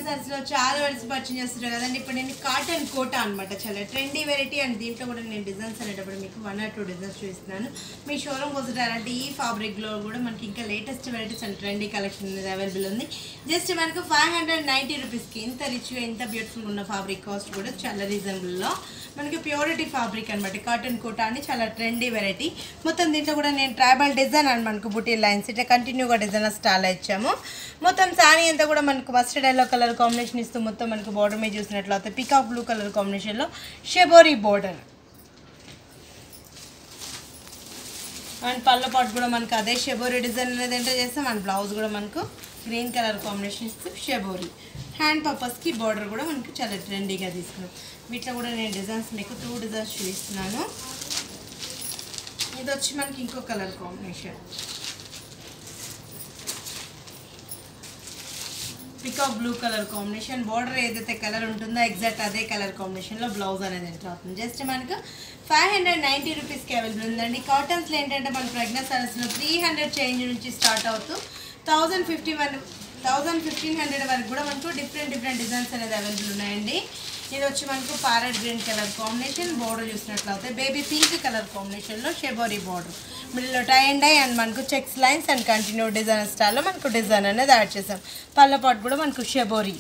సారీస్లో చాలా varieties purchase చేస్తున్నారు కదండి. ఇప్పుడు నేను కాటన్ కోటా అనమాట, చాలా ట్రెండీ వెరైటీ. అండ్ దీంట్లో కూడా నేను డిజైన్స్ అనేటప్పుడు మీకు 1 or 2 డిజైన్స్ చూపిస్తున్నాను. మీ షోరూమ్కి వస్తారంటే ఈ ఫ్యాబ్రిక్లో కూడా మనకి ఇంకా latest varieties and trendy collection అనేది అవైలబుల్ ఉంది. జస్ట్ మనకు 590 రూపీస్కి ఇంత రిచ్గా ఇంత బ్యూటిఫుల్గా ఉన్న ఫ్యాబ్రిక్ కాస్ట్ కూడా చాలా రీజనబుల్లో మనకి ప్యూరిటీ ఫ్యాబ్రిక్ అనమాట. కాటన్ కోటా అని చాలా ట్రెండీ వెరైటీ. మొత్తం దీంట్లో కూడా నేను ట్రైబల్ డిజైన్ అండ్ మనకు బుటీ లైన్స్ ఇట్లా కంటిన్యూగా డిజైన్ స్టాల్ ఇచ్చాము. మొత్తం శారీ అంతా కూడా మనకు మస్టర్డ్ ఎల్లో కలర్ కాంబినేషన్ ఇస్తూ మొత్తం మనకు బార్డర్ మీద చూసినట్లయితే పీకాక్ బ్లూ కలర్ కాంబినేషన్లో షెబోరీ బార్డర్ అండ్ పళ్ళ పాటు కూడా మనకు అదే షెబోరీ డిజైన్ అనేది ఎంటర్ చేస్తాం. అండ్ బ్లౌజ్ కూడా మనకు గ్రీన్ కలర్ కాంబినేషన్ ఇస్తూ షెబోరీ. హ్యాండ్ పర్పస్కి బార్డర్ కూడా మనకు చాలా ట్రెండీగా తీసుకున్నాం. వీటిలో కూడా నేను డిజైన్స్ మీకు 2 డిజైన్స్ చూపిస్తున్నాను. ఇది వచ్చి మనకి ఇంకో colour combination peacock blue colour combination. Border ఏదైతే కలర్ ఉంటుందో ఎగ్జాక్ట్ అదే కలర్ కాంబినేషన్లో బ్లౌజ్ అనేది ఎంటర్ అవుతుంది. జస్ట్ మనకు 590 రూపీస్కి అవైలబుల్ ఉందండి. కాటన్స్లో ఏంటంటే మన ప్రెగ్నెంట్ సారీస్లో 300 చేంజ్ నుంచి స్టార్ట్ అవుతూ 1500 వరకు కూడా మనకు డిఫరెంట్ డిజైన్స్ అనేది అవైలబుల్ ఉన్నాయండి. ఇది వచ్చి మనకు parrot green colour combination. Border చూసినట్లయితే బేబీ పింక్ కలర్ కాంబినేషన్లో షెబోరీ బార్డర్, మిడిల్లో టై అండ్ డై అండ్ మనకు checks lines and continue design స్టైల్లో మనకు డిజైన్ అనేది యాడ్ చేసాం. పళ్ళ పాటు కూడా మనకు షెబోరీ.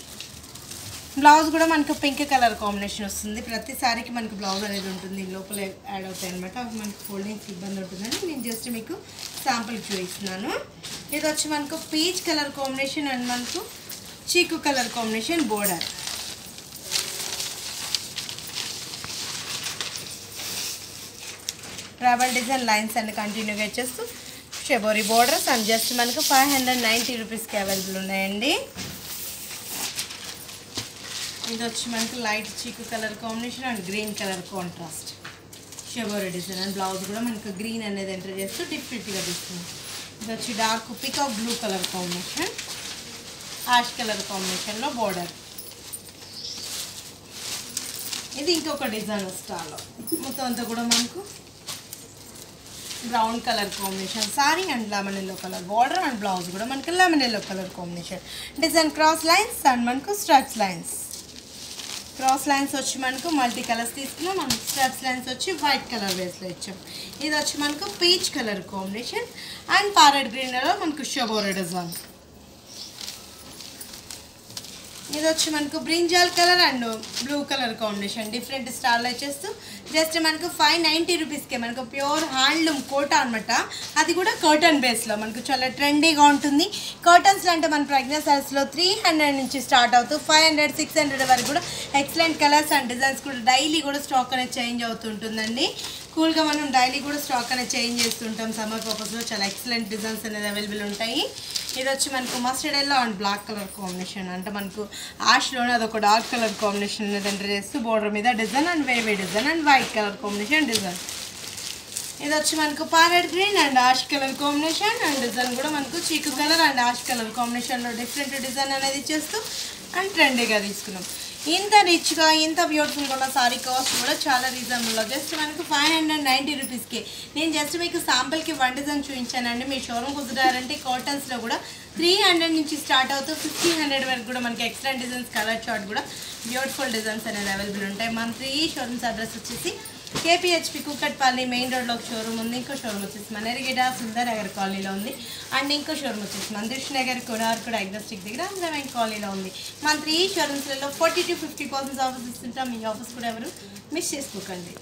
బ్లౌజ్ కూడా మనకు పింక్ కలర్ కాంబినేషన్ వస్తుంది. ప్రతి సారీకి మనకు బ్లౌజ్ అనేది ఉంటుంది, లోపల యాడ్ అవుతాయి అనమాట. అవి మనకు ఫోల్డింగ్కి ఇబ్బంది ఉంటుందని నేను జస్ట్ మీకు శాంపుల్కి చూపిస్తున్నాను. ఇది వచ్చి మనకు పీచ్ కలర్ కాంబినేషన్ అండ్ మనకు chikoo colour combination border. Travel design lines and కంటిన్యూగా వచ్చేస్తూ షెబోరీ బోర్డర్స్ అండ్ జస్ట్ మనకు 590 రూపీస్కి అవైలబుల్ ఉన్నాయండి. ఇది వచ్చి మనకు లైట్ చీకు colour combination and green colour contrast shibori design and blouse కూడా మనకు గ్రీన్ అనేది ఎంటర్ చేస్తూ డిఫరెంట్గా తీసుకుంది. ఇది వచ్చి dark peacock blue colour combination, ash colour కాంబినేషన్లో బోర్డర్. ఇది ఇంకొక డిజైన్ స్టాల్లో మొత్తం అంతా కూడా మనకు brown colour combination sari and lemon yellow colour border and blouse కూడా మనకు lemon yellow colour combination. Design cross lines and మనకు స్ట్రక్స్ లైన్స్. క్రాస్ లైన్స్ వచ్చి మనకు మల్టీ కలర్స్ తీసుకున్నాం. మనకు స్ట్రక్స్ లైన్స్ వచ్చి వైట్ కలర్ బేస్లో ఇచ్చాం. ఇది వచ్చి మనకు peach colour combination and parrot గ్రీన్లో మనకు షెబోరీ డిజైన్. ఇది వచ్చి మనకు brinjal colour and blue colour combination different స్టార్లో వచ్చేస్తూ జస్ట్ మనకు 590 రూపీస్కే మనకు ప్యూర్ హ్యాండ్లూమ్ కోటా అనమాట. అది కూడా కాటన్ బేస్లో మనకు చాలా ట్రెండీగా ఉంటుంది. కాటన్స్లో అంటే మన ప్రెగ్నెంట్ సారీస్లో 300 నుంచి స్టార్ట్ అవుతూ 500, 600 వరకు కూడా ఎక్సలెంట్ కలర్స్ అండ్ డిజైన్స్ కూడా డైలీ కూడా స్టాక్ అనేది చేంజ్ అవుతుంటుందండి. కూల్గా మనం డైలీ కూడా స్టాక్ అనేది చేంజ్ చేస్తుంటాం. సమ్మర్ పర్పస్లో చాలా ఎక్సలెంట్ డిజైన్స్ అనేది అవైలబుల్ ఉంటాయి. ఇది వచ్చి మనకు mustard yellow and black colour combination అంటే మనకు యాష్లోనే అదొక డార్క్ కలర్ కాంబినేషన్ అనేది ఎంటర్ చేస్తూ బోర్డర్ మీద design and weave design and white colour combination design. ఇది వచ్చి మనకు parrot green and ash colour combination and design కూడా మనకు chikoo colour and ash colour కాంబినేషన్లో డిఫరెంట్ డిజైన్ అనేది ఇచ్చేస్తూ అండ్ ట్రెండీగా తీసుకున్నాం. ఇంత రిచ్గా ఇంత బ్యూటిఫుల్గా ఉన్న సారీ కాస్ట్ కూడా చాలా రీజనబుల్లో జస్ట్ మనకు 590 రూపీస్కి. నేను జస్ట్ మీకు శాంపుల్కి 1 డిజైన్ చూపించానండి. మీ షోరూమ్కి వదిలారంటే కాటన్స్లో కూడా 300 నుంచి స్టార్ట్ అవుతూ 1500 వరకు కూడా మనకి ఎక్సలెంట్ డిజైన్స్ కలర్ చార్ట్ కూడా బ్యూటిఫుల్ డిజైన్స్ అనేది అవైలబుల్ ఉంటాయి. మన 3 షోరూమ్స్ అడ్రస్ వచ్చేసి కేపీహెచ్పి కూకట్పల్లి మెయిన్ రోడ్లో ఒక షోరూమ్ ఉంది. ఇంకో షోరూమ్ వచ్చేసి మనరిగేట సుందర్ నగర్ కాలనీలో ఉంది. అండ్ ఇంకో షోరూమ్ వచ్చేసి మందిష్ నగర్ కొనార్కు డయాగ్నోస్టిక్ దగ్గర అందమైన కాలనీలో ఉంది. మన 3 షోరూమ్స్లలో 40 to 50% ఆఫర్స్ ఇస్తుంటాం. మీ ఆఫర్స్ కూడా ఎవరు మిస్ చేసుకోకండి.